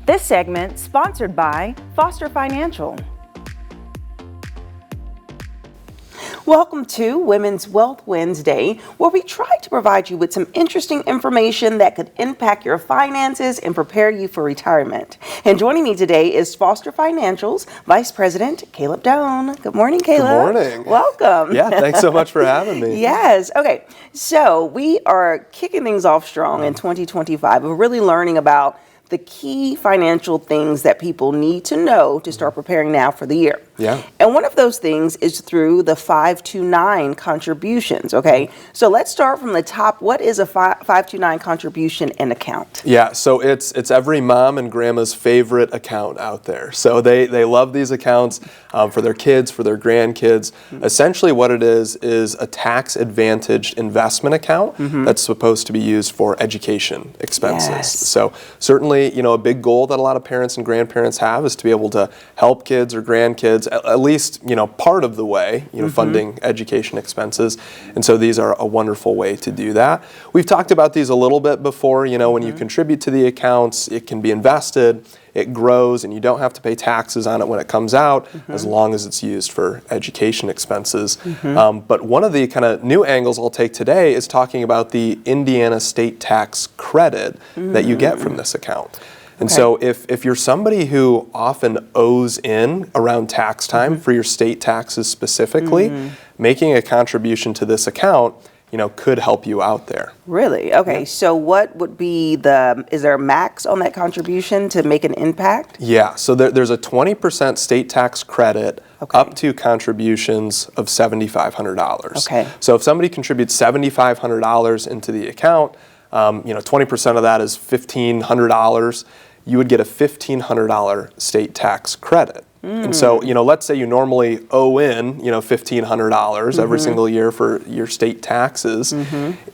This segment sponsored by Foster Financial. Welcome to Women's Wealth Wednesday, where we try to provide you with some interesting information that could impact your finances and prepare you for retirement. And joining me today is Foster Financial's Vice President, Caleb Doane. Good morning, Caleb. Good morning. Welcome. Yeah, thanks so much for having me. Yes. Okay. So we are kicking things off strong in 2025. We're really learning about the key financial things that people need to know to start preparing now for the year. Yeah. And one of those things is through the 529 contributions, okay? So let's start from the top. What is a 529 contribution and account? Yeah, so it's every mom and grandma's favorite account out there. So they love these accounts for their kids, for their grandkids. Essentially what it is a tax-advantaged investment account that's supposed to be used for education expenses. Yes. So certainly, a big goal that a lot of parents and grandparents have is to be able to help kids or grandkids at least, part of the way, funding education expenses. And so these are a wonderful way to do that. We've talked about these a little bit before. When you contribute to the accounts, it can be invested, it grows, and you don't have to pay taxes on it when it comes out as long as it's used for education expenses. But one of the kind of new angles I'll take today is talking about the Indiana state tax credit that you get from this account. And so if you're somebody who often owes in around tax time for your state taxes specifically, making a contribution to this account could help you out there. Really? Okay. Yeah. So what would be is there a max on that contribution to make an impact? Yeah. So there's a 20% state tax credit up to contributions of $7,500. Okay. So if somebody contributes $7,500 into the account, 20% of that is $1,500. You would get a $1,500 state tax credit. And so, let's say you normally owe in, $1,500 every single year for your state taxes.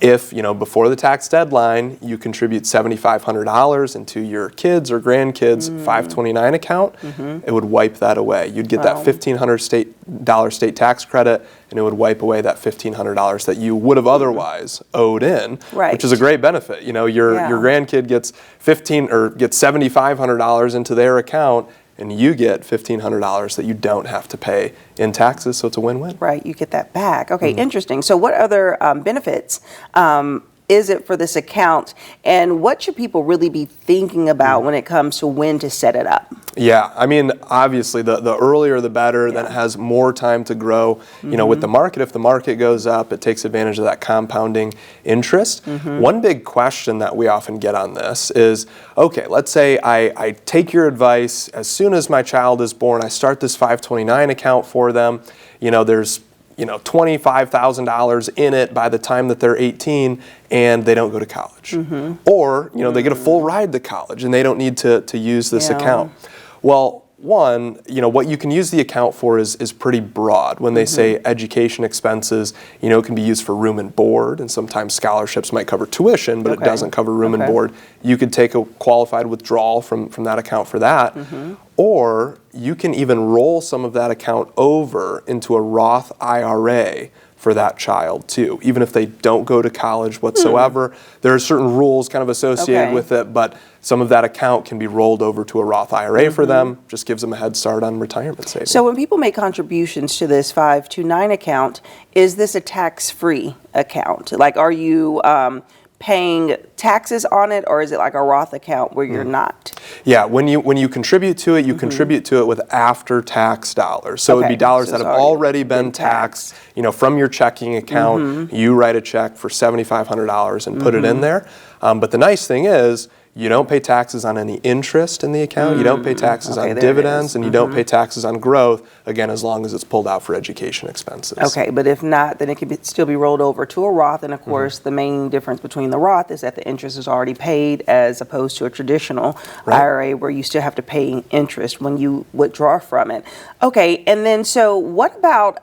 If, before the tax deadline, you contribute $7,500 into your kids or grandkids' 529 account, it would wipe that away. You'd get that $1,500 state tax credit, and it would wipe away that $1,500 that you would have otherwise owed in, which is a great benefit. Your grandkid gets $7,500 into their account, and you get $1,500 that you don't have to pay in taxes, so it's a win-win. Right, you get that back. Okay, interesting. So what other benefits is it for this account, and what should people really be thinking about when it comes to when to set it up? Yeah, I mean, obviously the earlier the better, then it has more time to grow. With the market, if the market goes up, it takes advantage of that compounding interest. One big question that we often get on this is, okay, let's say I take your advice, as soon as my child is born, I start this 529 account for them. There's $25,000 in it by the time that they're 18 and they don't go to college. Or, they get a full ride to college and they don't need to use this account. Well, one, what you can use the account for is pretty broad. When they say education expenses, it can be used for room and board, and sometimes scholarships might cover tuition, but it doesn't cover room and board. You could take a qualified withdrawal from that account for that. Or you can even roll some of that account over into a Roth IRA for that child too, even if they don't go to college whatsoever. There are certain rules kind of associated with it, but some of that account can be rolled over to a Roth IRA for them, just gives them a head start on retirement savings. So when people make contributions to this 529 account, is this a tax-free account? Like, are you paying taxes on it, or is it like a Roth account where you're not? Yeah, when you contribute to it, you contribute to it with after-tax dollars. So it would be dollars that have already been taxed. From your checking account, you write a check for $7,500 and put it in there. But the nice thing is, you don't pay taxes on any interest in the account, you don't pay taxes on dividends, and you don't pay taxes on growth, again, as long as it's pulled out for education expenses. Okay, but if not, then it can still be rolled over to a Roth, and of course, the main difference between the Roth is that the interest is already paid as opposed to a traditional IRA where you still have to pay interest when you withdraw from it. Okay, and then so what about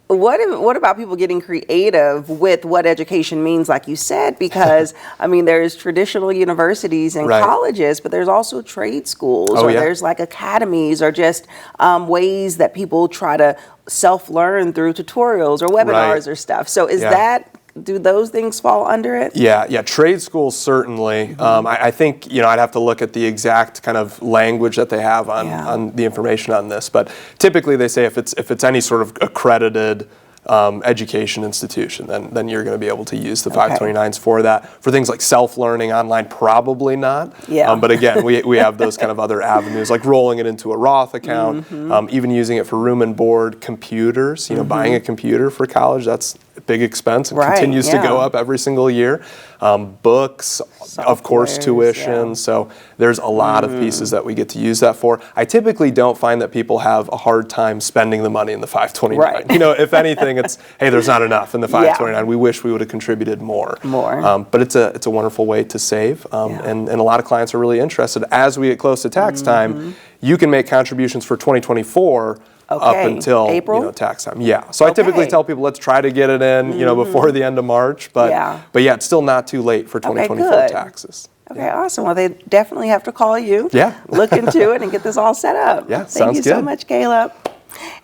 What about people getting creative with what education means, like you said? Because, I mean, there's traditional universities and colleges, but there's also trade schools, or there's like academies, or just ways that people try to self-learn through tutorials or webinars or stuff. So is that do those things fall under it? Yeah, trade schools certainly. I think I'd have to look at the exact kind of language that they have on the information on this, but typically they say if it's any sort of accredited education institution, then you're going to be able to use the 529s for that. For things like self-learning online, probably not. Yeah. But again, we have those kind of other avenues, like rolling it into a Roth account, even using it for room and board, computers. Buying a computer for college, that's a big expense and continues to go up every single year. Books, of course, tuition. Yeah. So there's a lot of pieces that we get to use that for. I typically don't find that people have a hard time spending the money in the 529. Right. If anything, it's, hey, there's not enough in the 529. We wish we would have contributed more. But it's a wonderful way to save, and a lot of clients are really interested. As we get close to tax time, you can make contributions for 2024 up until April? Tax time. Yeah. So I typically tell people, let's try to get it in before the end of March. But it's still not too late for 2024 taxes. Okay, awesome. Well, they definitely have to call you. Yeah. Look into it and get this all set up. Yeah, Thank you so good. much, Caleb.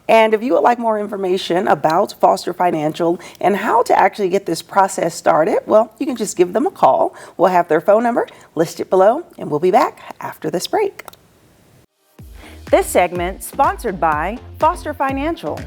And if you would like more information about Foster Financial and how to actually get this process started, well, you can just give them a call. We'll have their phone number listed below, and we'll be back after this break. This segment sponsored by Foster Financial.